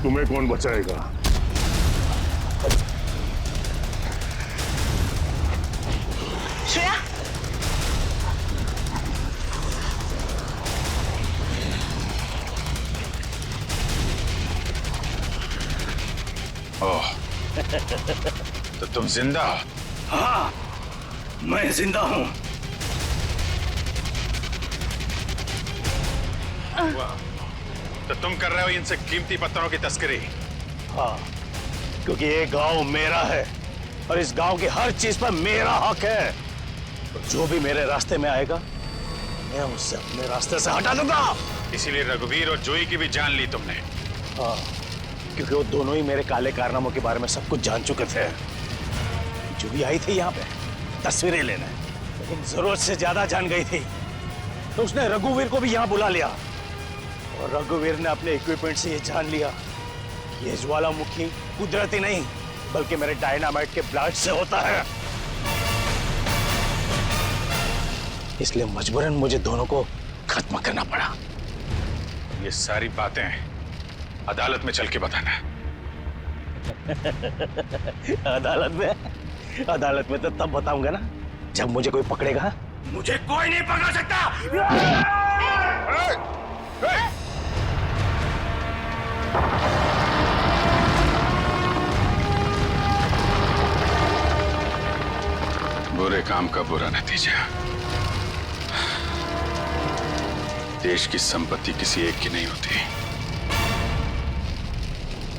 तुम्हें कौन बचाएगा? श्रेया, ओह, तो तुम जिंदा हो? हाँ, मैं जिंदा हूं। तो तुम कर रहे हो इनसे कीमती पत्थरों की तस्करी? हाँ, क्योंकि ये गांव मेरा है और इस गांव की हर चीज पर मेरा हक है। तो जो भी मेरे रास्ते में आएगा मैं उससे अपने रास्ते से हटा दूंगा। इसीलिए रघुवीर और जूही की भी जान ली तुमने? हाँ, क्योंकि वो दोनों ही मेरे काले कारनामों के बारे में सब कुछ जान चुके थे। जो भी आई थी यहाँ पे तस्वीरें लेने, लेकिन जरूरत से ज्यादा जान गई थी, तो उसने रघुवीर को भी यहाँ बुला लिया और रघुवीर ने अपने इक्विपमेंट से ये जान लिया कि ये ज्वालामुखी कुदरती नहीं बल्कि मेरे डायनामाइट के ब्लास्ट से होता है। इसलिए मजबूरन मुझे दोनों को खत्म करना पड़ा। ये सारी बातें अदालत में चल के बताना। अदालत में तो तब बताऊंगा ना जब मुझे कोई पकड़ेगा। मुझे कोई नहीं पकड़ सकता। बुरे काम का बुरा नतीजा। देश की संपत्ति किसी एक की नहीं होती,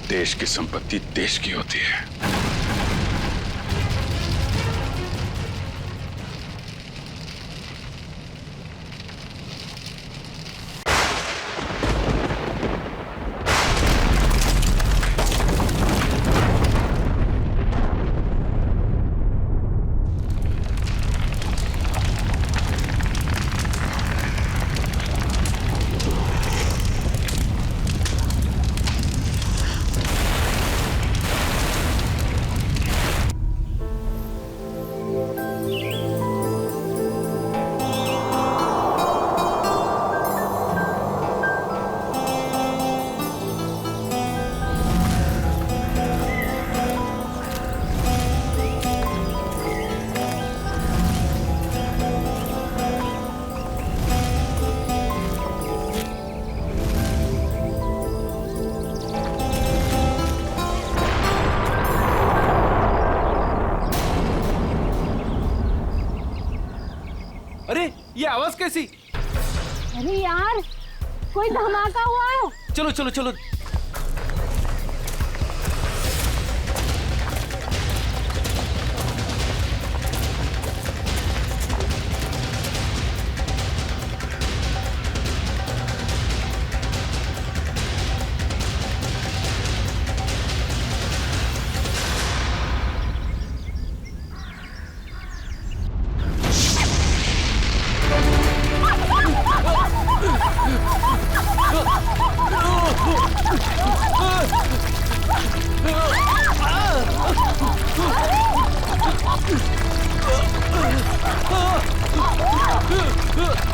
देश की संपत्ति देश की होती है। अरे ये आवाज कैसी? अरे यार, कोई धमाका हुआ है। चलो चलो चलो।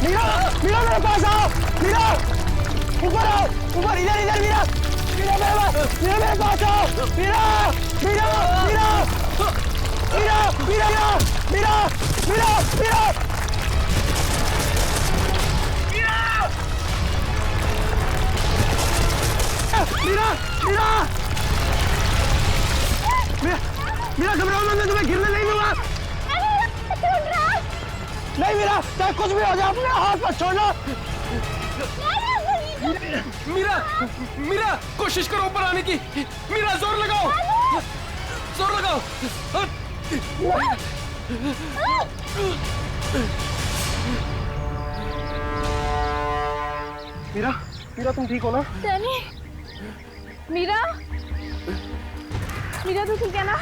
मीरा, मीरा मेरे पास आओ। मीरा, ऊपर आओ, ऊपर, इधर इधर। मीरा, मीरा मेरे पास आओ। मीरा, मीरा, मीरा, मीरा, मीरा, मीरा, मीरा, मीरा, मीरा, मीरा, मीरा, घबराओ मत, मैं तुम्हें गिरने नहीं दूंगा। नहीं मीरा, चाहे कुछ भी हो जाए अपने हाथ पर छोड़ना। मीरा, मीरा, कोशिश करो ऊपर आने की। मीरा, जोर लगाओ, जोर लगाओ। मीरा, मीरा तुम ठीक हो ना? डैनी, मीरा, मीरा तो ठीक है ना?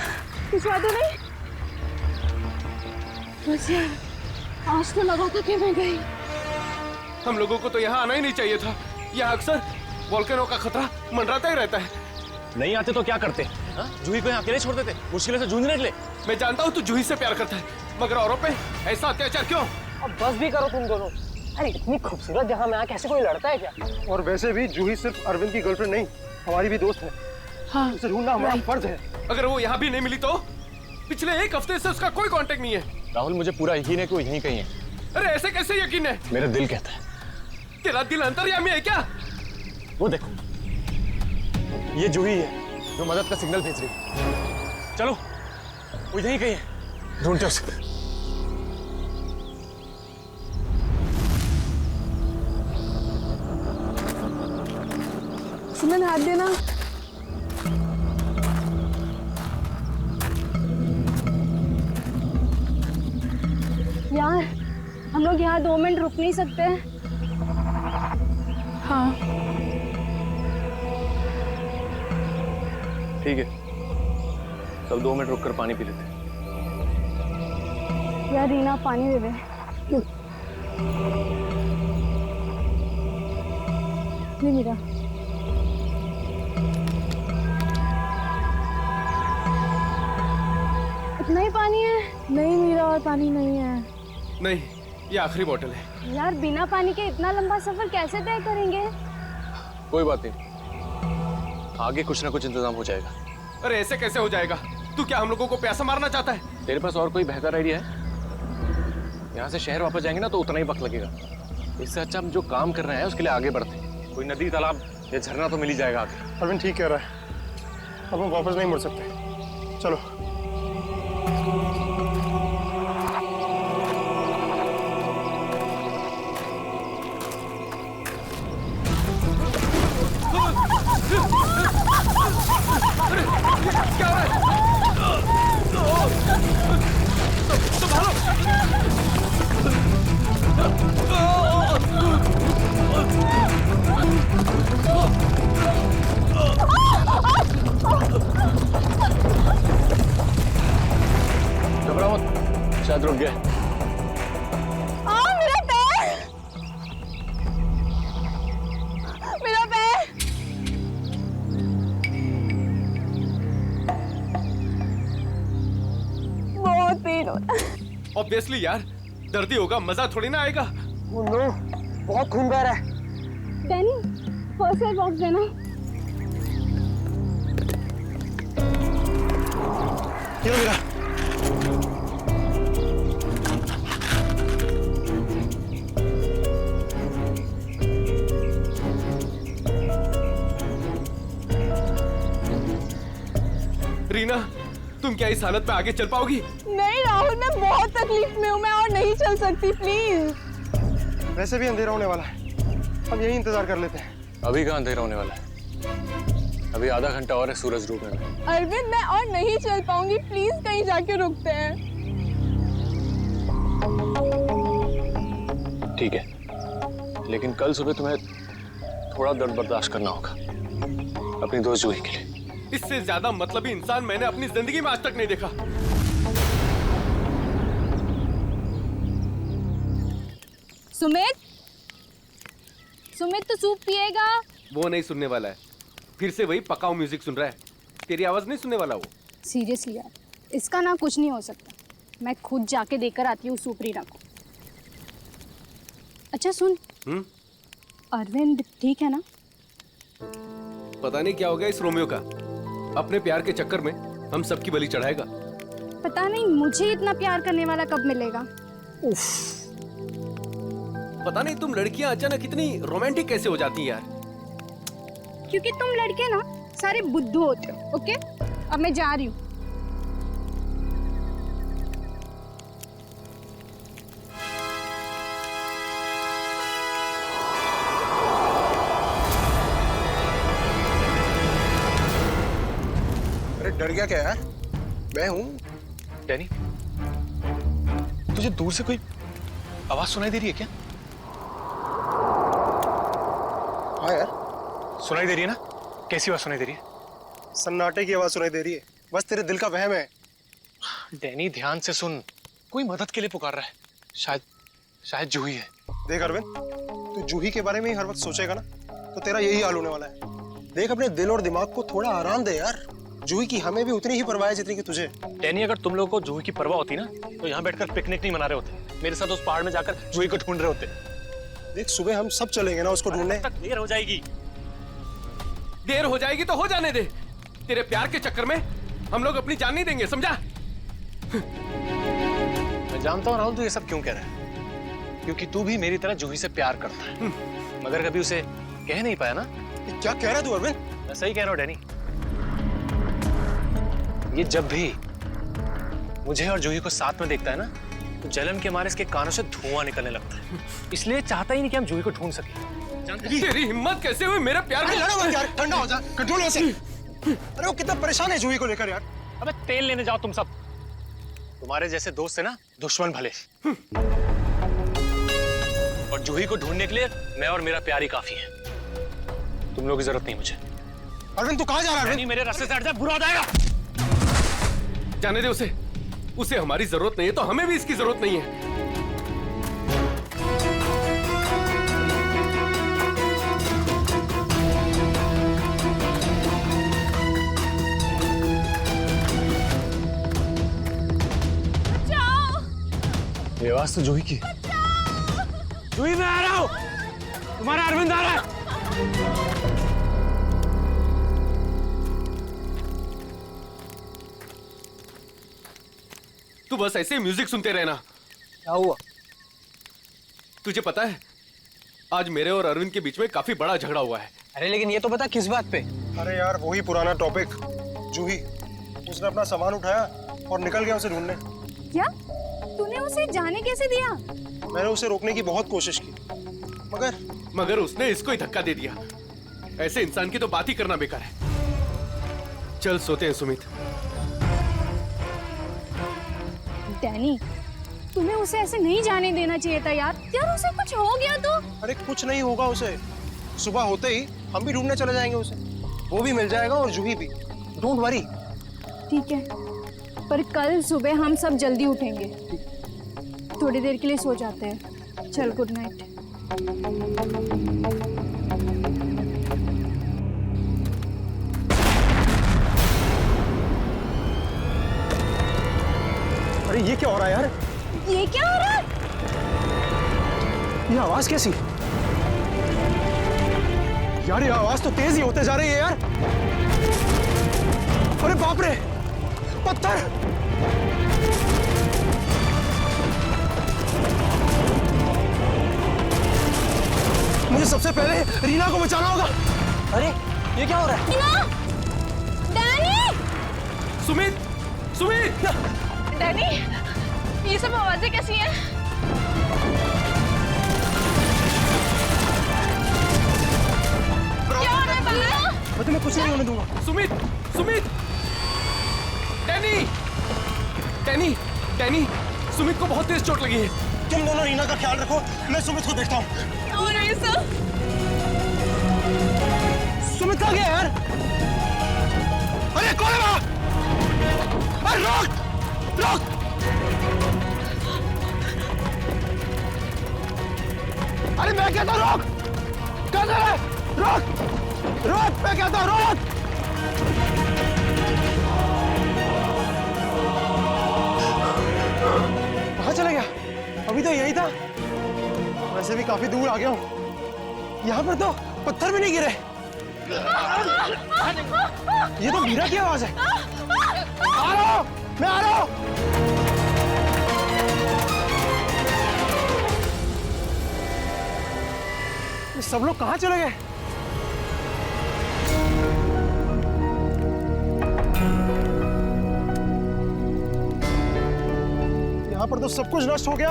कुछ बात तो नहीं? बस यार, आज तो लगा था कि मैं गई। हम लोगों को तो यहाँ आना ही नहीं चाहिए था। यहाँ अक्सर वोल्केनो का खतरा मंडराता ही रहता है। नहीं आते तो क्या करते? जूही को यहाँ अकेले छोड़ देते, मुश्किल से जूझने के लिए। मैं जानता हूँ तू जूही से प्यार करता है, मगर औरों पे ऐसा अत्याचार क्यों? अब बस भी करो तुम दोनों। अरे इतनी खूबसूरत जगह में आके ऐसे कोई लड़ता है क्या? और वैसे भी जूही सिर्फ अरविंद की गर्लफ्रेंड नहीं, हमारी भी दोस्त है। हाँ, उसे ढूंढना हमारा फर्ज है। अगर वो यहाँ भी नहीं मिली तो? पिछले एक हफ्ते से उसका कोई कांटेक्ट नहीं है। राहुल मुझे पूरा यकीन है कि वो यहीं कहीं है। अरे ऐसे कैसे यकीन है? मेरा दिल कहता है। तेरा दिल अंतर्यामी है क्या? वो देखो, ये जूही है जो मदद का सिग्नल भेज रही है। चलो, वो यहीं कहीं है, ढूंढते उसे। सुमन हाथ देना। यार हम लोग यहाँ 2 मिनट रुक नहीं सकते? हाँ ठीक है, सब 2 मिनट रुककर पानी पी लेते हैं। यार रीना पानी दे दे। नहीं मीरा, इतना ही पानी है? नहीं मीरा, और पानी नहीं है। नहीं, ये आखिरी बोतल है। यार बिना पानी के इतना लंबा सफर कैसे तय करेंगे? कोई बात नहीं, आगे कुछ ना कुछ इंतजाम हो जाएगा। अरे ऐसे कैसे हो जाएगा? तू क्या हम लोगों को प्यासा मारना चाहता है? तेरे पास और कोई बेहतर आइडिया है? यहाँ से शहर वापस जाएंगे ना तो उतना ही वक्त लगेगा। इससे अच्छा हम जो काम कर रहे हैं उसके लिए आगे बढ़ते हैं। कोई नदी, तालाब या झरना तो मिल ही जाएगा आगे। अरविंद ठीक कह रहा है, अब हम वापस नहीं मुड़ सकते। चलो। क्या हो रहा है? घबराओ मत, शायद रुक गया। मेरा पैर, मेरा पैर। बहुत पेन होता है। ऑब्वियसली यार, दर्द ही होगा, मजा थोड़ी ना आएगा। वो नो, बहुत खून बह रहा है। डैनी, फर्स्ट एड बॉक्स देना। ये मेरा। रीना, तुम क्या इस हालत में आगे चल पाओगी? नहीं राहुल, मैं बहुत तकलीफ में हूँ, मैं और नहीं चल सकती, प्लीज। वैसे भी अंधेरा होने वाला है, अब यही इंतजार कर लेते हैं। अभी कहाँ अंधेरा होने वाला है? अभी आधा घंटा और है सूरज डूबने में। अरविंद, मैं और नहीं चल पाऊंगी, प्लीज कहीं जाके रुकते हैं। ठीक है, लेकिन कल सुबह तुम्हें थोड़ा दर्द बर्दाश्त करना होगा अपनी दोस्त जूही के लिए। इससे ज्यादा मतलबी इंसान मैंने अपनी जिंदगी में आज तक नहीं देखा। सुमित, सुमित तो सूप पिएगा? वो नहीं सुनने वाला है, फिर से वही पकाऊ म्यूजिक सुन रहा है। तेरी आवाज नहीं सुनने वाला वो। सीरियसली यार, इसका ना कुछ नहीं हो सकता। मैं खुद जाके देकर आती हूँ सूप रीना को। अच्छा सुन, अरविंद ठीक है ना? पता नहीं क्या हो गया इस रोमियो का, अपने प्यार के चक्कर में हम सबकी बलि चढ़ाएगा। पता नहीं मुझे इतना प्यार करने वाला कब मिलेगा। उफ। पता नहीं तुम लड़कियां अचानक इतनी रोमांटिक कैसे हो जाती हैं यार। क्योंकि तुम लड़के ना सारे बुद्धू होते हो। ओके, अब मैं जा रही हूँ। अरे डर गया क्या यार? मैं हूँ। डैनी, तुझे दूर से कोई आवाज सुनाई दे रही है क्या? हाँ यार, सुनाई दे रही है ना? कैसी आवाज सुनाई दे रही है? सन्नाटे की आवाज सुनाई दे रही है। बस तेरे दिल का वहम है। डैनी ध्यान से सुन, कोई मदद के लिए पुकार रहा है। शायद जूही है। देख अरविंद, तू जूही के बारे में ही हर वक्त सोचेगा ना तो तेरा यही हाल होने वाला है। देख, अपने दिल और दिमाग को थोड़ा आराम दे यार। जूही की हमें भी उतनी ही परवाह है जितनी की तुझे। डैनी, अगर तुम लोगों को जूही की परवाह होती ना तो यहाँ बैठकर पिकनिक नहीं मना रहे होते, मेरे साथ उस पहाड़ में जाकर जूही को ढूंढ रहे होते। देख सुबह हम सब चलेंगे ना उसको ढूंढने। तक देर हो जाएगी। देर हो जाएगी तो हो जाने दे। तेरे प्यार के चक्कर में हम लोग अपनी जान नहीं देंगे, समझा? मैं जानता हूँ राहुल तू ये सब क्यों कह रहा है, क्योंकि तू भी मेरी तरह जूही से प्यार करता है, मगर कभी उसे कह नहीं पाया ना। ये क्या कह रहा है तू अरविंद? मैं सही कह रहा हूँ डैनी। ये जब भी मुझे और जूही को साथ में देखता है ना, तो जलन के मारे इसके कानों से धुआं निकलने लगता है। इसलिए चाहता ही नहीं कि हम जूही को ढूंढ सके। तेरी हिम्मत कैसे हुई मेरे प्यार में? लड़ो मत यार, ठंडा हो जा, कंट्रोल हो से। अरे वो कितना परेशान है जूही को लेकर यार। अबे तेल लेने जाओ तुम सब। तुम्हारे जैसे दोस्त है ना दुश्मन भले। और जूही को ढूंढने के लिए मैं और मेरा प्यार ही काफी है। तुम लोगों की जरूरत नहीं मुझे। अरविंद तू कहाँ जा रहा है? नहीं मेरे रास्ते से हट जा, बुरा हो जाएगा। जाने दे उसे। उसे हमारी जरूरत नहीं है तो हमें भी इसकी जरूरत नहीं है। ये आवाज तो जूही की। जूही मैं आ रहा हूं, तुम्हारा अरविंद आ रहा है। तू बस ऐसे ही म्यूजिक सुनते रहना। क्या हुआ? तुझे पता है आज मेरे और अरविंद के बीच में काफी बड़ा झगड़ा हुआ है। अरे लेकिन ये तो बता किस बात पे? अरे यार वही पुराना टॉपिक, जूही। उसने अपना सामान उठाया और निकल गया उसे ढूंढने। क्या तूने उसे जाने कैसे दिया? मैंने उसे रोकने की बहुत कोशिश की, मगर उसने इसको ही धक्का दे दिया। ऐसे इंसान की तो बात ही करना बेकार है। चल सोते हैं सुमित। डैनी तुम्हें उसे ऐसे नहीं जाने देना चाहिए था यार। यार उसे कुछ हो गया तो? अरे कुछ नहीं होगा उसे। सुबह होते ही हम भी ढूंढने चले जाएंगे उसे। वो भी मिल जाएगा और जूही भी। Don't worry. ठीक है, पर कल सुबह हम सब जल्दी उठेंगे। थोड़ी देर के लिए सो जाते हैं। चल गुड नाइट। अरे ये क्या हो रहा है यार? ये क्या हो रहा है? ये आवाज कैसी? यार ये आवाज तो तेज ही होते जा रही है यार। अरे बाप रे, पत्थर! मुझे सबसे पहले रीना को बचाना होगा। अरे ये क्या हो रहा है? डैनी! सुमित, सुमित! डैनी, ये सब आवाजें कैसी हैं? क्या हो रहा है बाहर? मैं तुम्हें कुछ नहीं होने दूंगा। Sumit, Sumit! Danny! Danny, Danny! Sumit को बहुत तेज चोट लगी है। तुम दोनों रीना का ख्याल रखो, मैं सुमित को देखता हूँ। क्या हो रहा है सब? सुमित कहाँ गया यार? अरे कौन है वहाँ? अरे रोक! रोक! अरे मैं कहता हूँ रोक! कहाँ जा रहा है? रोक! रोक! मैं कहता हूँ रोक! कहाँ चला गया? अभी तो यही था। वैसे भी काफी दूर आ गया हूँ। यहाँ पर तो पत्थर भी नहीं गिरे। ये तो मीरा की आवाज है। आ रहा हूँ, मैं आ रहा हूँ। ये सब लोग कहाँ चले गए? यहाँ पर तो सब कुछ नष्ट हो गया।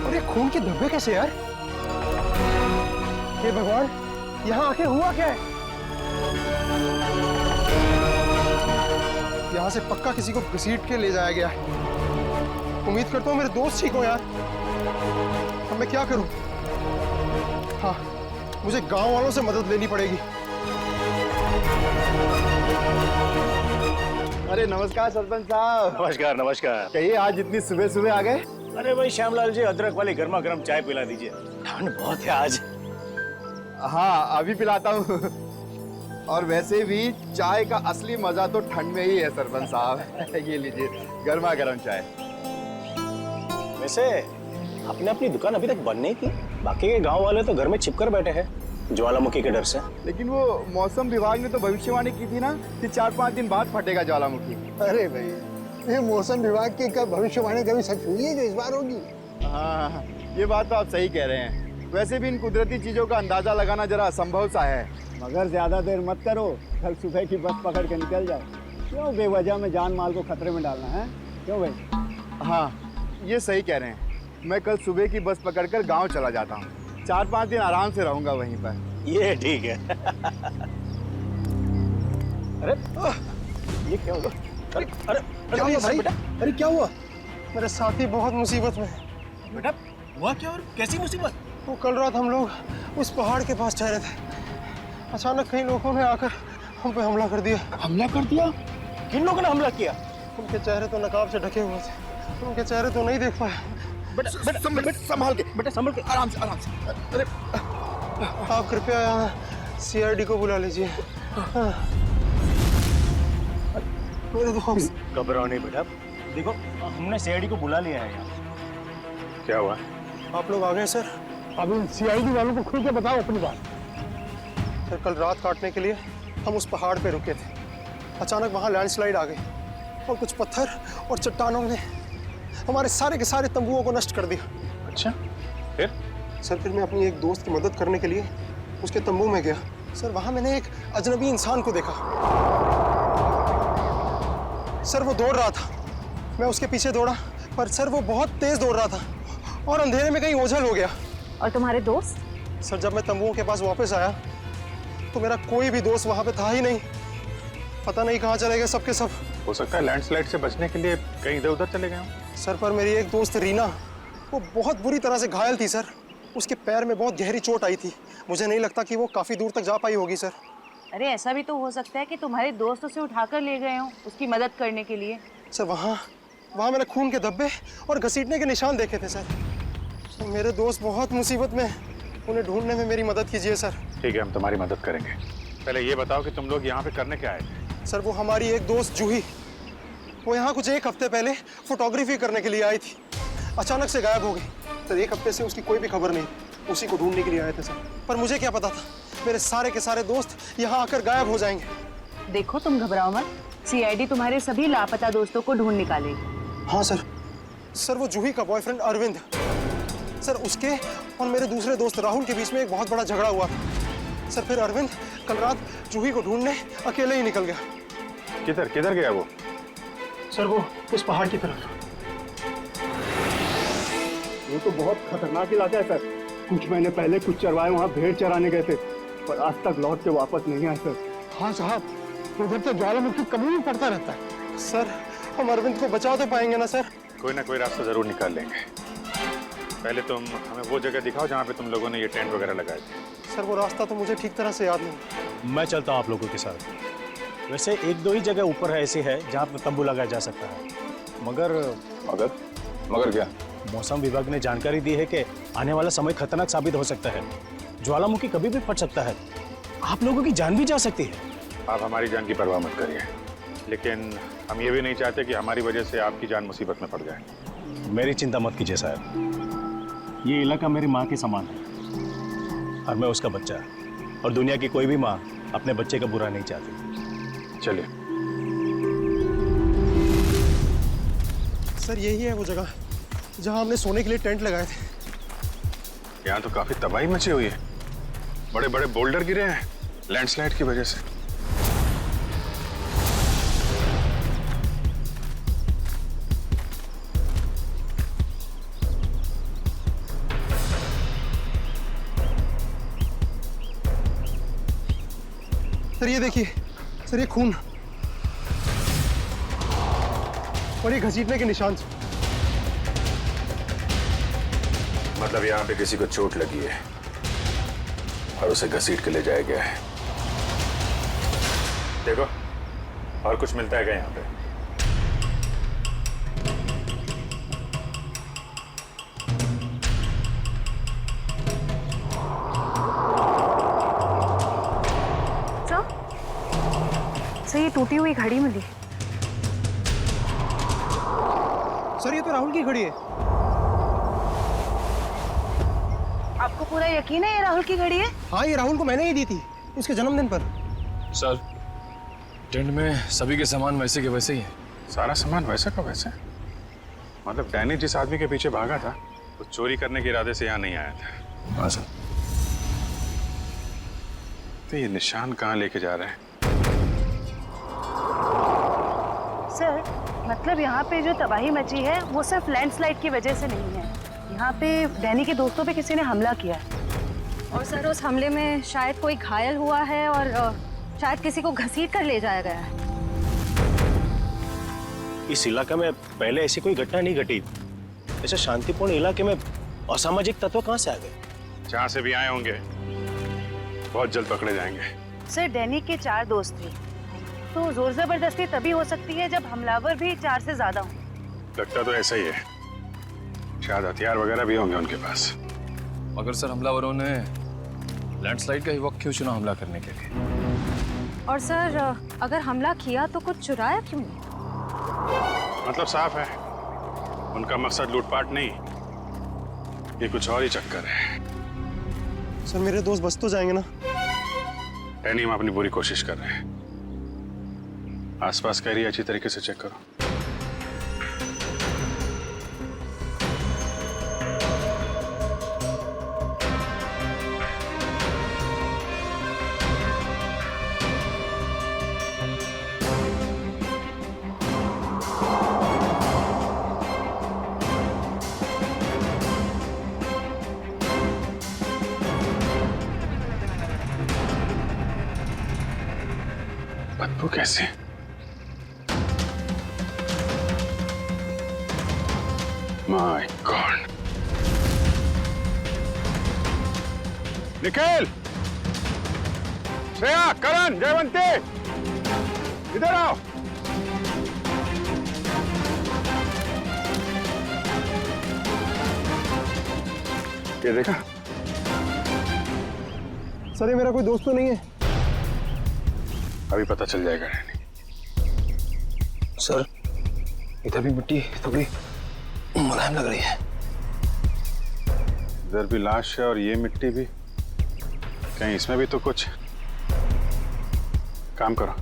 और ये खून के धब्बे कैसे यार? हे भगवान, यहाँ आके हुआ क्या है? यहाँ से पक्का किसी को घसीट के ले जाया गया है। उम्मीद करता हूँ मेरे दोस्त ठीक हो यार। अब मैं क्या करूँ? हाँ, मुझे गांव वालों से मदद लेनी पड़ेगी। अरे नमस्कार सरपंच साहब। नमस्कार नमस्कार। कहिए आज इतनी सुबह सुबह आ गए? अरे भाई श्यामलाल जी, अदरक वाली गर्मा गर्म चाय पिला दीजिए। ठंड बहुत है आज। हाँ अभी पिलाता हूँ। और वैसे भी चाय का असली मजा तो ठंड में ही है सरपंच साहब। ये लीजिए गर्मा गर्म चाय। वैसे आपने अपनी दुकान अभी तक बंद नहीं की? बाकी के गांव वाले तो घर में छिपकर बैठे हैं ज्वालामुखी के डर से। लेकिन वो मौसम विभाग ने तो भविष्यवाणी की थी ना कि 4-5 दिन बाद फटेगा ज्वालामुखी। अरे भाई, ये मौसम विभाग की भविष्यवाणी कभी सच हुई है जो इस बार होगी? हाँ, ये बात तो आप सही कह रहे हैं। वैसे भी इन कुदरती चीजों का अंदाजा लगाना जरा असंभव सा है। मगर ज्यादा देर मत करो, कल सुबह की बस पकड़ के निकल जाओ। क्यों बेवजह में जान माल को खतरे में डालना है? क्यों भाई? हाँ, ये सही कह रहे हैं। मैं कल सुबह की बस पकड़कर गांव चला जाता हूँ। 4-5 दिन आराम से रहूंगा वहीं पर। ये ठीक है। अरे ये क्या हुआ? अरे अरे क्या हुआ भाई? अरे क्या हुआ? मेरे साथी बहुत मुसीबत में। बेटा हुआ क्या और कैसी मुसीबत? वो कल रात हम लोग उस पहाड़ के पास ठहरे थे। अचानक कई लोगों ने आकर हम पे हमला कर दिया। हमला कर दिया? किन लोगों ने हमला किया? उनके चेहरे तो नकाब से ढके हुए थे, उनके चेहरे तो नहीं देख पाए। बेटा संभाल के, आराम से। अरे आप कृपया यहाँ CID को बुला लीजिए। मेरे दोस्त। घबराओ नहीं बेटा, देखो हमने CID को बुला लिया है यहाँ। क्या हुआ? आप लोग आ गए सर? अब इन CID वालों को खुल के बताओ अपनी बात। सर कल रात काटने के लिए हम उस पहाड़ पे रुके थे। अचानक वहाँ लैंडस्लाइड आ गई और कुछ पत्थर और चट्टानों ने हमारे सारे के सारे तंबुओं को नष्ट कर दिया। अच्छा, फिर? सर फिर मैं अपनी एक दोस्त की मदद करने के लिए उसके तंबू में गया। सर वहाँ मैंने एक अजनबी इंसान को देखा। सर वो दौड़ रहा था, मैं उसके पीछे दौड़ा, पर सर वो बहुत तेज दौड़ रहा था और अंधेरे में कहीं ओझल हो गया। और तुम्हारे दोस्त? सर जब मैं तंबुओं के पास वापस आया तो मेरा कोई भी दोस्त वहाँ पे था ही नहीं। पता नहीं कहाँ चले गए सबके सब। हो सकता है लैंडस्लाइड से बचने के लिए कहीं इधर उधर चले गए हों। सर पर मेरी एक दोस्त रीना, वो बहुत बुरी तरह से घायल थी सर। उसके पैर में बहुत गहरी चोट आई थी। मुझे नहीं लगता कि वो काफ़ी दूर तक जा पाई होगी सर। अरे ऐसा भी तो हो सकता है कि तुम्हारे दोस्त उसे उठाकर ले गए हों उसकी मदद करने के लिए। सर वहाँ मैंने खून के धब्बे और घसीटने के निशान देखे थे सर। मेरे दोस्त बहुत मुसीबत में, उन्हें ढूंढने में मेरी मदद कीजिए सर। ठीक है, हम तुम्हारी मदद करेंगे। पहले ये बताओ कि तुम लोग यहाँ पे करने क्या आए थे? सर वो हमारी एक दोस्त जूही, वो यहाँ कुछ 1 हफ्ते पहले फोटोग्राफी करने के लिए आई थी। अचानक से गायब हो गई। सर 1 हफ्ते से उसकी कोई भी खबर नहीं। उसी को ढूंढने के लिए आए थे सर। पर मुझे क्या पता था मेरे सारे के सारे दोस्त यहाँ आकर गायब हो जाएंगे। देखो तुम घबराओ मत, CID तुम्हारे सभी लापता दोस्तों को ढूंढ निकालेगी। हाँ सर। सर वो जूही का बॉयफ्रेंड अरविंद, सर उसके और मेरे दूसरे दोस्त राहुल के बीच में एक बहुत बड़ा झगड़ा हुआ था। सर फिर अरविंद कल रात जूही को ढूंढने अकेले ही निकल गया। किधर गया वो? सर वो उस पहाड़ की तरफ। वो तो बहुत खतरनाक इलाका है सर। कुछ महीने पहले कुछ चरवाए वहाँ भेड़ चराने गए थे, पर आज तक लौट के वापस नहीं आए सर। हाँ साहब, उधर तो ज्वालामुखी कभी भी पड़ता रहता है। सर हम अरविंद को बचा तो पाएंगे ना सर? कोई ना कोई रास्ता जरूर निकाल लेंगे। पहले तुम हमें वो जगह दिखाओ जहाँ पे तुम लोगों ने ये टेंट वगैरह लगाए थे। सर वो रास्ता तो मुझे ठीक तरह से याद नहीं। मैं चलता हूँ आप लोगों के साथ। वैसे 1-2 ही जगह ऊपर है ऐसी है जहाँ पर तंबू लगाया जा सकता है। मगर क्या? मौसम विभाग ने जानकारी दी है कि आने वाला समय खतरनाक साबित हो सकता है। ज्वालामुखी कभी भी फट सकता है, आप लोगों की जान भी जा सकती है। आप हमारी जान की परवाह मत करिए, लेकिन हम ये भी नहीं चाहते कि हमारी वजह से आपकी जान मुसीबत में पड़ जाए। मेरी चिंता मत कीजिए साहब, ये इलाका मेरी माँ के समान है और मैं उसका बच्चा, और दुनिया की कोई भी माँ अपने बच्चे का बुरा नहीं चाहती। चलिए। सर यही है वो जगह जहाँ हमने सोने के लिए टेंट लगाए थे। यहाँ तो काफी तबाही मची हुई है, बड़े बड़े बोल्डर गिरे हैं लैंडस्लाइड की वजह से। सर ये देखिए, सर ये खून और ये घसीटने के निशान। मतलब यहाँ पे किसी को चोट लगी है और उसे घसीट के ले जाया गया है। देखो और कुछ मिलता है क्या यहाँ पे? सर ये टूटी हुई घड़ी मिली। सर ये तो राहुल की घड़ी है। आपको पूरा यकीन है ये राहुल की घड़ी है? हाँ, ये राहुल को मैंने ही दी थी उसके जन्मदिन पर। सर, टेंट में सभी के सामान वैसे के वैसे ही है। सारा सामान वैसा का वैसा? मतलब डैनी जिस आदमी के पीछे भागा था वो चोरी करने के इरादे से यहाँ नहीं आया था। हाँ सर। तो ये निशान कहाँ लेके जा रहे हैं? सर, मतलब यहाँ पे जो तबाही मची है वो सिर्फ लैंडस्लाइड की वजह से नहीं है। यहाँ पे डैनी के दोस्तों पे किसी ने हमला किया है। और सर उस हमले में शायद कोई घायल हुआ है और शायद किसी को घसीट कर ले जाया गया है। इस इलाके में पहले ऐसी कोई घटना नहीं घटी। ऐसे शांतिपूर्ण इलाके में असामाजिक तत्व कहाँ से आ गए? जहाँ से भी आए होंगे बहुत जल्द पकड़े जाएंगे। सर, डैनी के 4 दोस्त थे, तो जोर जबरदस्ती तभी हो सकती है जब हमलावर भी 4 से ज्यादा हों। लगता तो ऐसा ही है, शायद हथियार वगैरह भी होंगे उनके पास। मगर सर हमलावरों ने लैंडस्लाइड का ही वक्त क्यों चुना हमला करने के लिए? और सर अगर हमला किया तो कुछ चुराया क्यों नहीं? मतलब साफ है, उनका मकसद लूटपाट नहीं, ये कुछ और ही चक्कर है। सर, मेरे दोस्त बच तो जाएंगे ना? डैनी, हम अपनी पूरी कोशिश कर रहे हैं। आसपास का एरिया अच्छी तरीके से चेक करो। बदबू कैसे? My God! निखिल, श्रेया, करण, जयवंती, इधर आओ। ये देखा? सर, ये मेरा कोई दोस्त तो नहीं है? अभी पता चल जाएगा। सर, इधर भी मिट्टी थोड़ी मुलायम लग रही है। इधर भी लाश है और ये मिट्टी भी। कहीं इसमें भी तो कुछ। काम करो,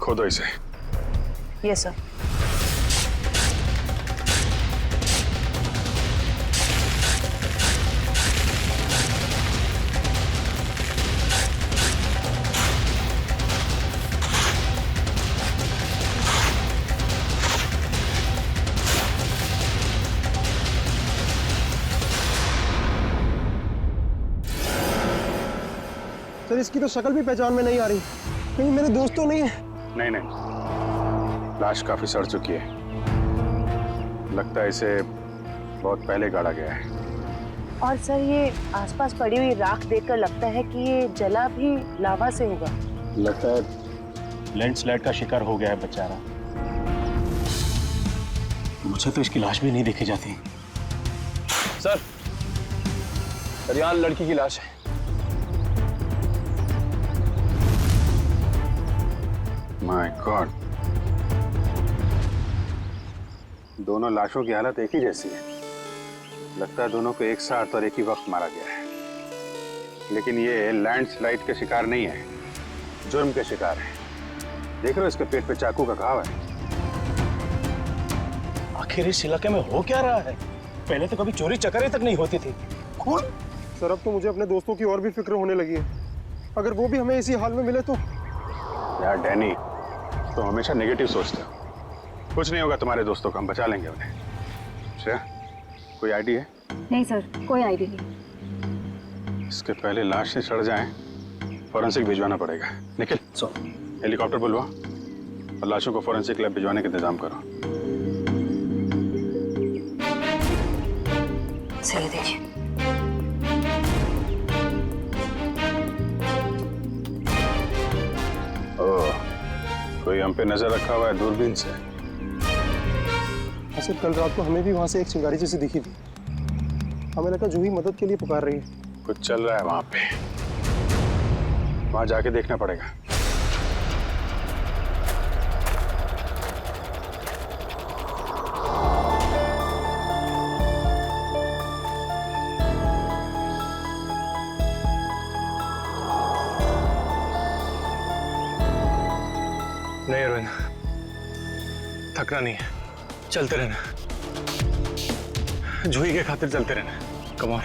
खोदो इसे। Yes sir. सर, इसकी तो शक्ल भी पहचान में नहीं आ रही। कहीं मेरे दोस्त तो नहीं है? नहीं नहीं, लाश काफी सड़ चुकी है। लगता है इसे बहुत पहले गाड़ा गया है। और सर, ये आसपास पड़ी हुई राख देखकर लगता है कि ये जला भी लावा से होगा। लगता है लैंडस्लाइड का शिकार हो गया है बेचारा। मुझे तो इसकी लाश भी नहीं देखी जाती। सर, यहाँ लड़की की लाश है। माय गॉड, दोनों लाशों की हालत एक ही जैसी है। लगता है दोनों को एक साथ और एक ही वक्त मारा गया है। लेकिन ये लैंडस्लाइड के शिकार नहीं है, जुर्म के शिकार है। देख रहे हो, इसके पेट पे चाकू का घाव है। आखिर इस इलाके में हो क्या रहा है? पहले तो कभी चोरी चकारी तक नहीं होती थी। कौन? सर, अब तो मुझे अपने दोस्तों की और भी फिक्र होने लगी है। अगर वो भी हमें इसी हाल में मिले तो। यार डैनी, तो हमेशा नेगेटिव सोचते हो। कुछ नहीं होगा तुम्हारे दोस्तों को, हम बचा लेंगे उन्हें। श्रेया, कोई आईडिया है? नहीं सर, कोई आइडिया नहीं। इसके पहले लाश से सड़ जाए, फॉरेंसिक भिजवाना पड़ेगा। निखिल, हेलीकॉप्टर बुलवा और लाशों को फॉरेंसिक लैब भिजवाने का इंतजाम करो। सही देखिए। ओह, कोई हम पे नजर रखा हुआ है दूरबीन से। सर, कल रात को हमें भी वहां से एक चिंगारी जैसी दिखी थी। हमें लगा जूही मदद के लिए पुकार रही है। कुछ चल रहा है वहां पे, वहां जाके देखना पड़ेगा। रहना, थकना नहीं है, चलते रहना, जूही के खातिर चलते रहना। Come on.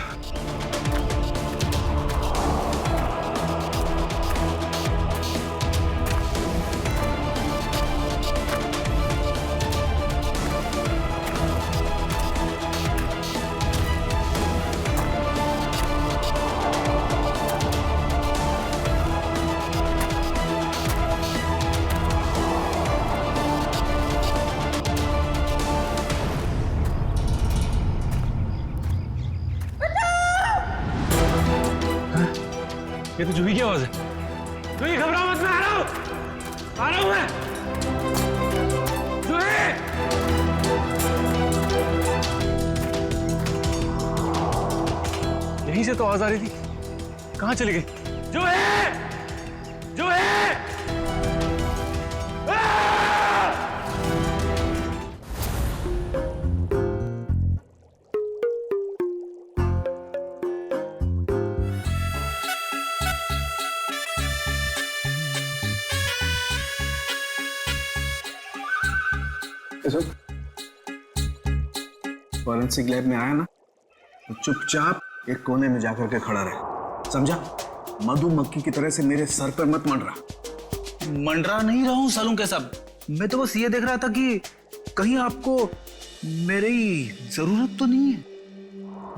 ये तो जूही की आवाज है। जूही घबराओ मत, मैं आ रहा हूं मैं। जूही! यहीं से तो आवाज आ रही थी, कहां चली गई? जूही! जूही! फॉरेंसिक लैब में आया ना तो चुपचाप एक कोने में जाकर के खड़ा रहे, समझा? मधुमक्खी की तरह से मेरे सर पर मत मंडरा। मंडरा नहीं रहा हूँ सालून के साहब, मैं तो बस ये देख रहा था कि कहीं आपको मेरी जरूरत तो नहीं है।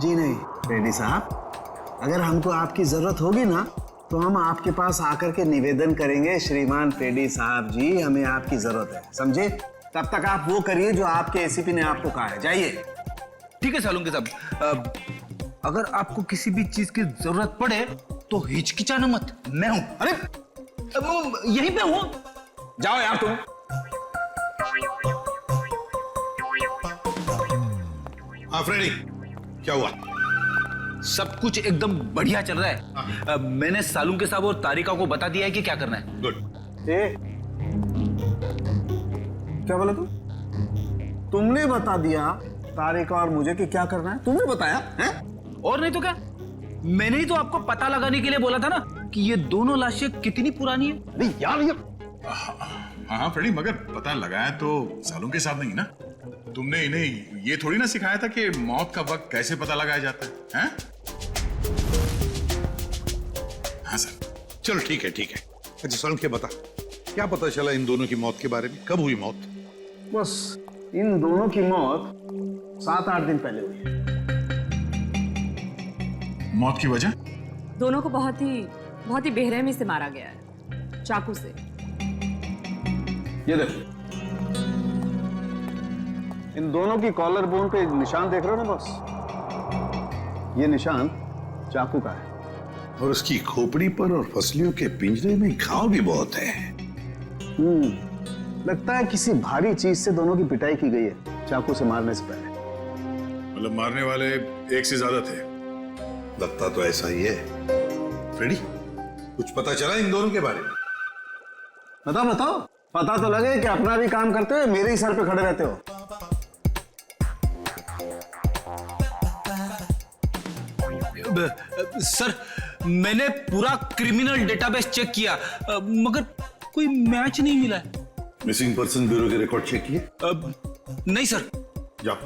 जी नहीं रेड्डी साहब, अगर हमको आपकी जरूरत होगी ना तो हम आपके पास आकर के निवेदन करेंगे, श्रीमान पेडी साहब जी हमें आपकी जरूरत है, समझे? तब तक आप वो करिए जो आपके एसीपी ने आपको कहा है, जाइए। ठीक है सालून के साहब, अगर आपको किसी भी चीज की जरूरत पड़े तो हिचकिचाना मत, मैं हूं। अरे यहीं पे हूं, जाओ यार तुम। हाँ फ्रेडी, क्या हुआ? सब कुछ एकदम बढ़िया चल रहा है। मैंने सालून के साहब और तारिका को बता दिया है कि क्या करना है। गुड। क्या बोला तुमने बता दिया तारिका और मुझे कि क्या करना है? तुमने बताया है? और नहीं तो क्या, मैंने ही तो आपको पता लगाने के लिए बोला था ना कि ये दोनों लाशें कितनी पुरानी है। नहीं यार ये हाँ फ्रेडी, मगर पता लगाया तो सालों के साथ नहीं ना। तुमने इन्हें ये थोड़ी ना सिखाया था कि मौत का वक्त कैसे पता लगाया जाता है, हैं? हाँ सर, चलो ठीक है। अच्छा सालों के बता, क्या पता चला इन दोनों की मौत के बारे में? कब हुई मौत? बस इन दोनों की मौत 7-8 दिन पहले हुई। मौत की वजह? दोनों को बहुत ही बेरहमी से मारा गया है, चाकू से। ये देखो, इन दोनों की कॉलर बोन पे निशान देख रहे हो ना बॉस? ये निशान चाकू का है। और उसकी खोपड़ी पर और फसलियों के पिंजरे में घाव भी बहुत है। लगता है किसी भारी चीज से दोनों की पिटाई की गई है चाकू से मारने से पहले। मतलब मारने वाले एक से ज्यादा थे? लगता तो ऐसा ही है। फ्रेडी, कुछ पता चला इन दोनों के बारे में? बताओ, पता तो लगे कि अपना भी काम करते हो, मेरे ही सर पे खड़े रहते हो। सर, मैंने पूरा क्रिमिनल डेटाबेस चेक किया, मगर कोई मैच नहीं मिला है। मिसिंग पर्सन ब्यूरो के रिकॉर्ड चेक किए? नहीं सर। जाओ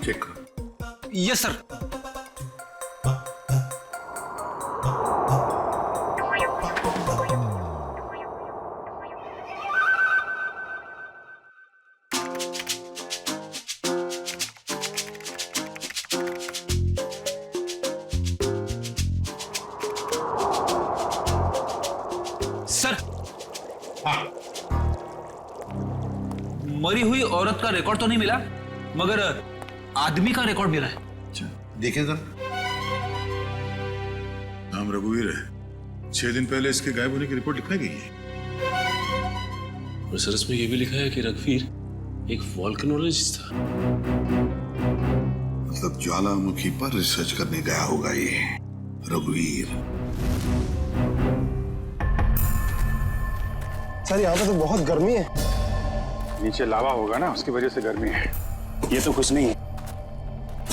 चेक करो। Yes sir. सर, हाँ, मरी हुई औरत का रिकॉर्ड तो नहीं मिला, मगर आदमी का रिकॉर्ड मिला है। अच्छा देखें जरा। नाम रघुवीर है। 6 दिन पहले इसके गायब होने की रिपोर्ट लिखाई गई है। और सर इसमें यह भी लिखा है कि रघुवीर एक वॉल्केनोलॉजिस्ट था। मतलब ज्वालामुखी पर रिसर्च करने गया होगा ये रघुवीर। सर यहाँ पे तो बहुत गर्मी है। नीचे लावा होगा ना, उसकी वजह से गर्मी है। ये तो कुछ नहीं है,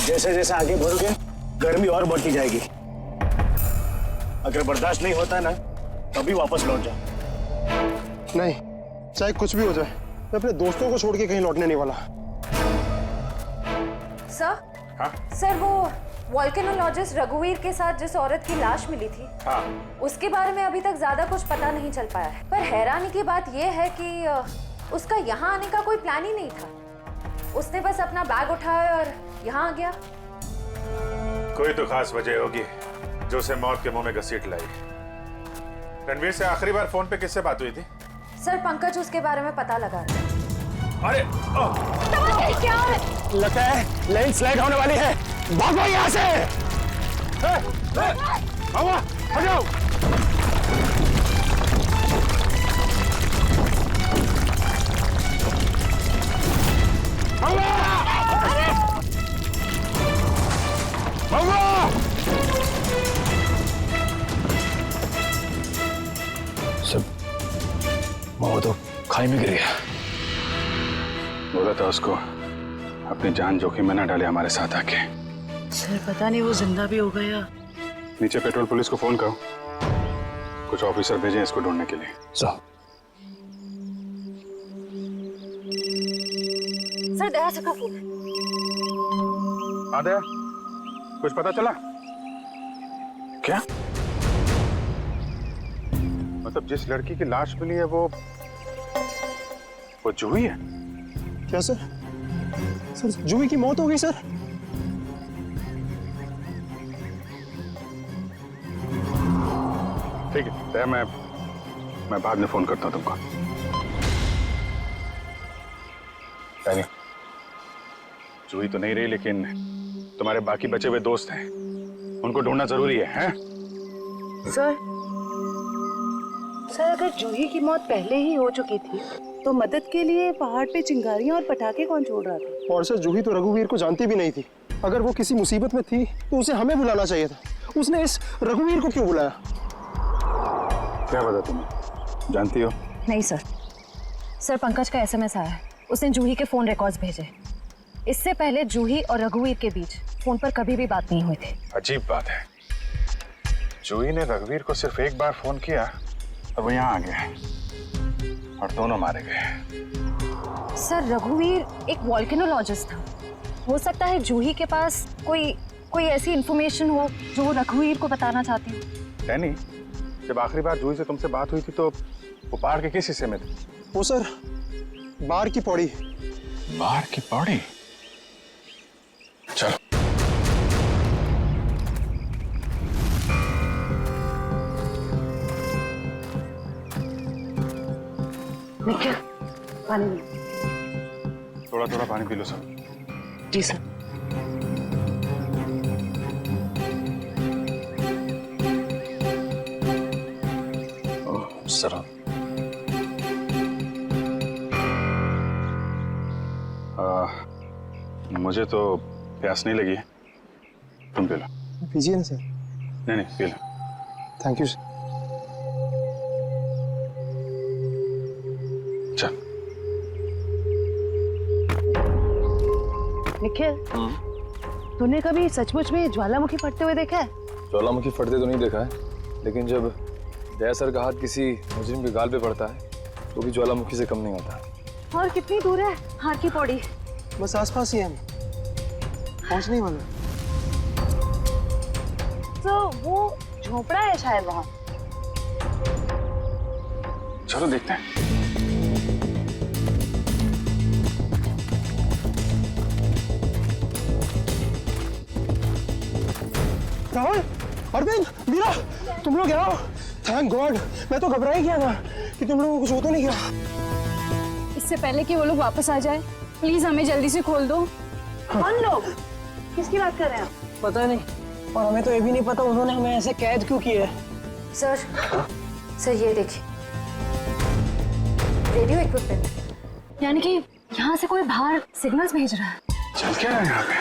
जैसे जैसे आगे बढ़ोगे गर्मी और बढ़ती जाएगी। अगर बर्दाश्त नहीं होता ना तभी वापस लौट जाओ। नहीं, चाहे कुछ भी हो जाए, मैं अपने दोस्तों को छोड़ के कहीं लौटने नहीं वाला। सर, हाँ? सर वो वॉल्केनोलॉजिस्ट रघुवीर के साथ जिस औरत की लाश मिली थी, हाँ। उसके बारे में अभी तक ज्यादा कुछ पता नहीं चल पाया है। पर हैरानी की बात यह है कि उसका यहाँ आने का कोई प्लान ही नहीं था। उसने बस अपना बैग उठाया और यहाँ आ गया। कोई तो खास वजह होगी जो उसे मौत के मुंह में घसीट लाई। रणवीर से आखिरी बार फोन पे किससे बात हुई थी? सर पंकज उसके बारे में पता लगा रहा है। अरे क्या है? लगता है लैंडस्लाइड होने वाली है। भागो यहाँ से। हटाओ। सब वो तो खाई में गिर गया। बोला था उसको अपनी जान जोखिम में न डाले हमारे साथ आके। सर पता नहीं वो जिंदा भी हो गया। नीचे पेट्रोल पुलिस को फोन करो, कुछ ऑफिसर भेजें इसको ढूंढने के लिए। सर दया से का फोन। हाँ दया, कुछ पता चला क्या? मतलब जिस लड़की की लाश मिली है वो जूही है? क्या सर? सर जूही की मौत हो गई सर? ठीक है दया, मैं बाद में फोन करता हूँ तुमको। जूही तो नहीं रही, लेकिन तुम्हारे बाकी बचे हुए दोस्त हैं, उनको ढूंढना जरूरी है, हैं? सर अगर जूही की मौत पहले ही हो चुकी थी तो मदद के लिए पहाड़ पे चिंगारियां और पटाखे कौन छोड़ रहा था? और सर जूही तो रघुवीर को जानती भी नहीं थी। अगर वो किसी मुसीबत में थी तो उसे हमें बुलाना चाहिए था। उसने इस रघुवीर को क्यों बुलाया? क्या पता तुम्हें, जानती हो? नहीं सर। सर पंकज का एसएमएस आया है, उसने जूही के फोन रिकॉर्ड्स भेजे। इससे पहले जूही और रघुवीर के बीच फोन पर कभी भी बात नहीं हुई थी। अजीब बात है, जूही ने रघुवीर को सिर्फ एक बार फोन किया और वो यहाँ आ गया और दोनों मारे गए। सर रघुवीर एक वॉल्केनोलॉजिस्ट था। हो सकता है जूही के पास कोई ऐसी इंफॉर्मेशन हो जो वो रघुवीर को बताना चाहती हो। डैनी, जब आखिरी बार जूही से तुमसे बात हुई थी तो वो पहाड़ के किस हिस्से में थे? वो सर बाहर की पौड़ी। बाहर की पौड़ी? चलो। निखिल पानी लो। थोड़ा थोड़ा पानी पी लो सब। जी सर। सर मुझे तो प्यास नहीं लगी है, तुम पी लो। पीजिए ना सर। नहीं P low. Thank you sir. चल। निखिल, तूने कभी सचमुच में ज्वालामुखी फटते हुए देखा है? ज्वालामुखी फटते तो नहीं देखा है, लेकिन जब दया सर का हाथ किसी मुजरिम के गाल पे पड़ता है तो भी ज्वालामुखी से कम नहीं होता। और कितनी दूर है हार की पौड़ी? बस आसपास ही है, हम पहुंचने ही वाले। तो वो झोपड़ा है शायद वहाँ। चलो देखते हैं। राहुल, अरविंद, मीरा, तुम लोग आओ। थैंक गॉड, मैं तो घबरा ही गया था कि तुम लोगों को कुछ हो तो नहीं गया। इससे पहले कि वो लोग वापस आ जाए, प्लीज हमें जल्दी से खोल दो। कौन लोग? किसकी बात कर रहे हैं आप? पता नहीं, और हमें तो ये भी नहीं पता उन्होंने हमें ऐसे कैद क्यों किया है। सर ये देखिए, रेडियो इक्विपमेंट, यानी कि यहाँ से कोई बाहर सिग्नल्स भेज रहा है। चल क्या है यहाँ पे?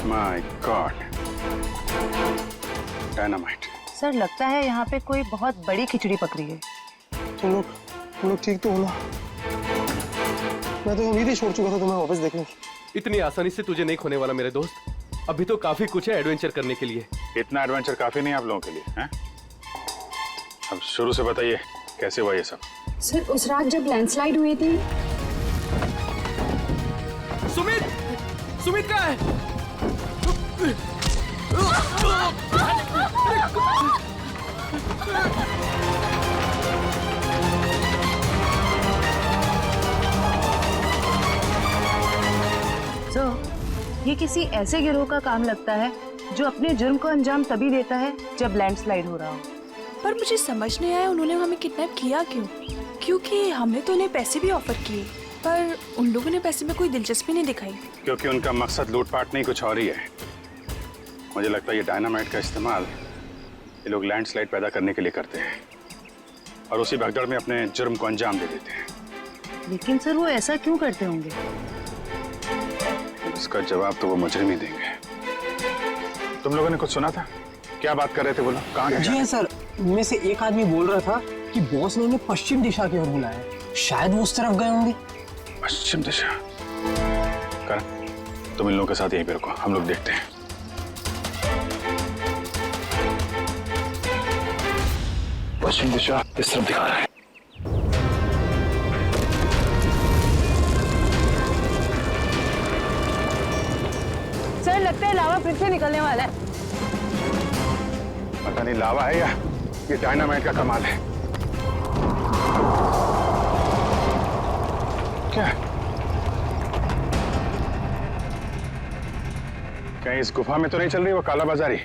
My God, dynamite. सर लगता है यहाँ पे कोई बहुत बड़ी खिचड़ी पकड़ी है। तुम लोग ठीक तो हो ना? मैं तो उम्मीद ही छोड़ चुका था तुम्हें वापस देखने की। इतनी आसानी से तुझे नहीं खोने वाला मेरे दोस्त। अभी तो काफी कुछ है एडवेंचर करने के लिए। इतना एडवेंचर काफी नहीं आप लोगों के लिए हैं? अब शुरू से बताइए कैसे हुआ ये सब? सर उस रात जब लैंडस्लाइड हुई थी। सुमित कहाँ है? ये किसी ऐसे गिरोह का काम लगता है जो अपने जुर्म को अंजाम तभी देता है जब लैंडस्लाइड हो रहा हो। पर मुझे समझ नहीं आया उन्होंने हमें किडनैप किया क्यों? क्योंकि हमने तो उन्हें पैसे भी ऑफर किए, पर उन लोगों ने पैसे में कोई दिलचस्पी नहीं दिखाई। क्योंकि उनका मकसद लूटपाट नहीं, कुछ और ही है। मुझे लगता है ये डायनामाइट का इस्तेमाल ये लोग लैंडस्लाइड पैदा करने के लिए करते हैं और उसी भगदड़ में अपने जुर्म को अंजाम दे देते हैं। लेकिन सर वो ऐसा क्यों करते होंगे? इसका जवाब तो वो मुजरिम ही देंगे। तुम लोगों ने कुछ सुना था? क्या बात कर रहे थे? बोलो कहाँ गए? जी हाँ सर, उनमें से एक आदमी बोल रहा था कि बॉस ने उन्हें पश्चिम दिशा की ओर बुलाया है। शायद वो उस तरफ गए होंगे। पश्चिम दिशा? करण, तुम इन लोगों के साथ यहीं पे रुको, हम लोग देखते हैं। पश्चिम दिशा इस तरफ दिखा रहा है। सर लगता है लावा फिर से निकलने वाला है। पता नहीं लावा है या ये डायनामाइट का कमाल है। क्या कहीं इस गुफा में तो नहीं चल रही वो काला बाजारी?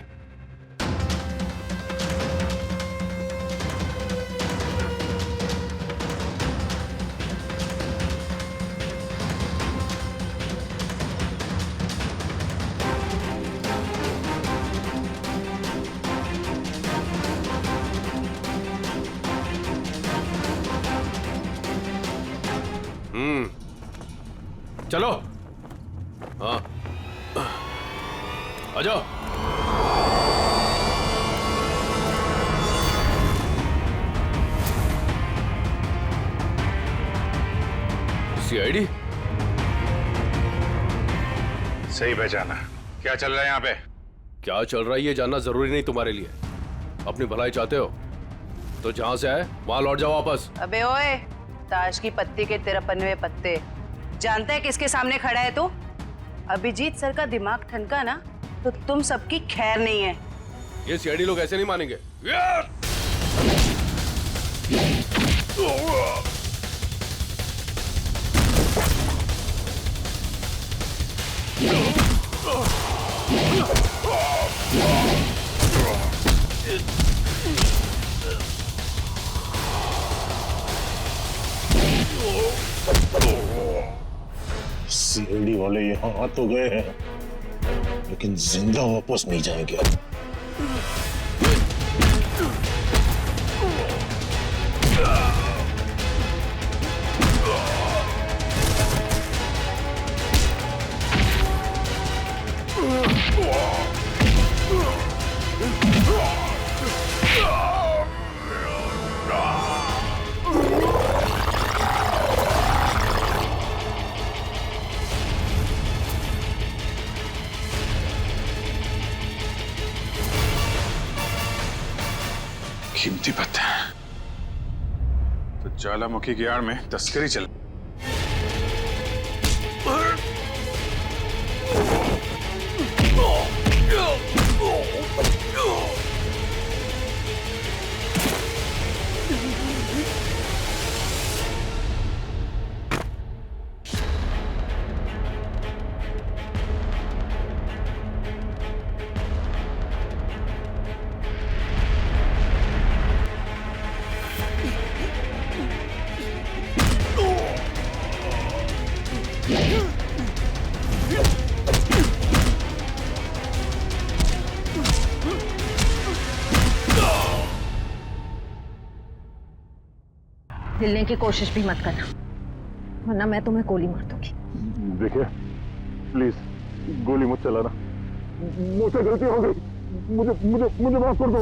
चलो। हाँ आ जाओ। सीआईडी सही पहचाना। क्या चल रहा है यहाँ पे? क्या चल रहा है ये जानना जरूरी नहीं तुम्हारे लिए। अपनी भलाई चाहते हो तो जहां से आए वहां लौट जाओ वापस। अबे ओए, ताश की पत्ती के 53वें पत्ते। जानता है किसके सामने खड़ा है तू? अभिजीत सर का दिमाग ठनका ना तो तुम सबकी खैर नहीं है। ये सीआईडी लोग ऐसे नहीं मानेंगे। सीआईडी वाले यहाँ आ तो गए हैं लेकिन जिंदा वापस नहीं जाएंगे। कीमती पत्थर तो ज्वालामुखी की आड़ में तस्करी चल। हिलने की कोशिश भी मत करना वरना मैं तुम्हें गोली मार दूंगी। देखिए प्लीज गोली मत चलाना, मुझसे गलती हो गई, मुझे मुझे मुझे माफ कर दो।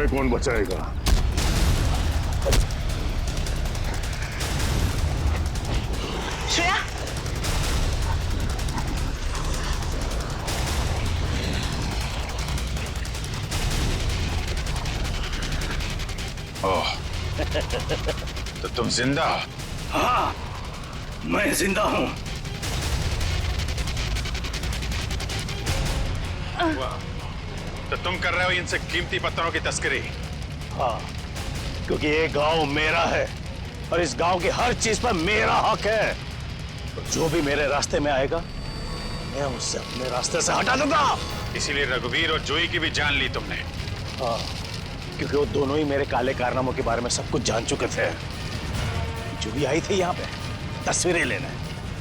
हमें कौन बचाएगा? श्रेया, ओह, तो तुम जिंदा हो? हाँ, मैं जिंदा हूं। तो तुम कर रहे हो इनसे कीमती पत्थरों की तस्करी? हाँ, क्योंकि ये गांव मेरा है और इस गांव की हर चीज पर मेरा हक है। तो जो भी मेरे रास्ते में आएगा मैं उससे अपने रास्ते से हटा दूंगा। इसीलिए रघुवीर और जूही की भी जान ली तुमने? हाँ, क्योंकि वो दोनों ही मेरे काले कारनामों के बारे में सब कुछ जान चुके थे। जूही आई थी यहाँ पे तस्वीरें लेने,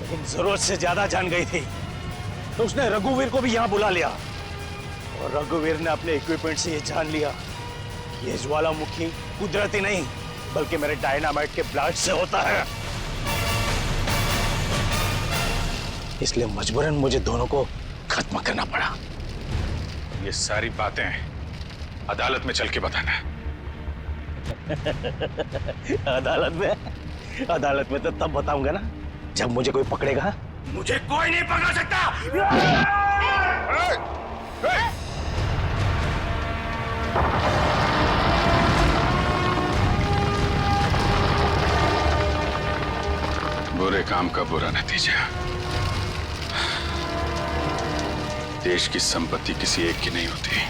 लेकिन जरूरत से ज्यादा जान गई थी, तो उसने रघुवीर को भी यहाँ बुला लिया और रघुवीर ने अपने इक्विपमेंट से ये जान लिया कि ये ज्वालामुखी कुदरती नहीं बल्कि मेरे डायनामाइट के ब्लास्ट से होता है। इसलिए मजबूरन मुझे दोनों को खत्म करना पड़ा। ये सारी बातें अदालत में चल के बताना। अदालत में तो तब बताऊंगा ना जब मुझे कोई पकड़ेगा। मुझे कोई नहीं पकड़ सकता। बुरे काम का बुरा नतीजा। देश की संपत्ति किसी एक की नहीं होती,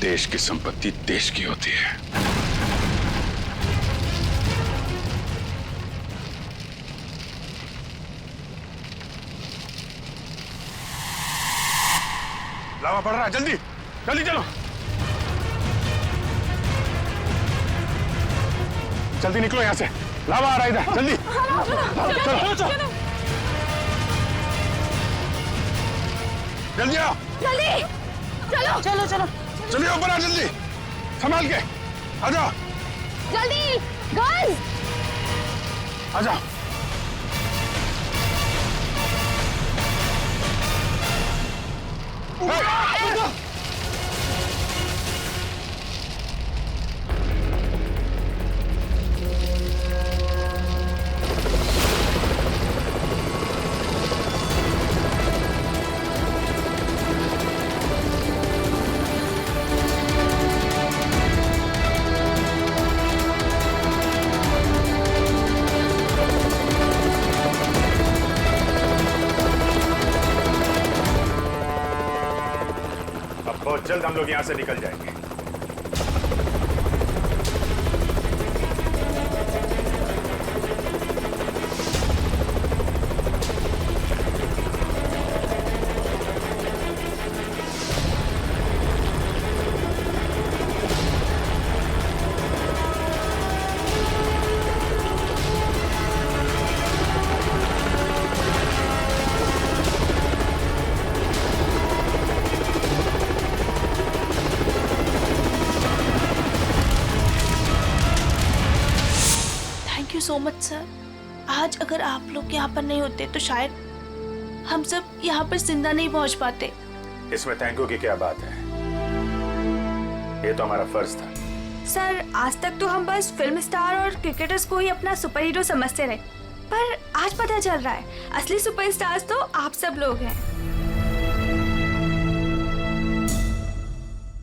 देश की संपत्ति देश की होती है। लावा पड़ रहा है, जल्दी जल्दी चलो, जल्दी निकलो यहां से, लावा आ रहा है इधर, जल्दी चलो चलो जल्दी आओ, जल्दी चलो चलो चलो चलिए ऊपर आ, जल्दी संभाल के आ जाओ, जल्दी गर्ल्स आ जाओ। बहुत जल्द हम लोग यहां से निकल जाएंगे। So much sir. आज अगर आप लोग यहाँ पर नहीं होते तो शायद हम सब यहाँ पर जिंदा नहीं पहुँच पाते। इसमें थैंक यू की क्या बात है, ये तो हमारा फर्ज था। सर आज तक तो हम बस फिल्म स्टार और क्रिकेटर्स को ही अपना सुपर हीरो समझते रहे, पर आज पता चल रहा है असली सुपरस्टार्स तो आप सब लोग हैं।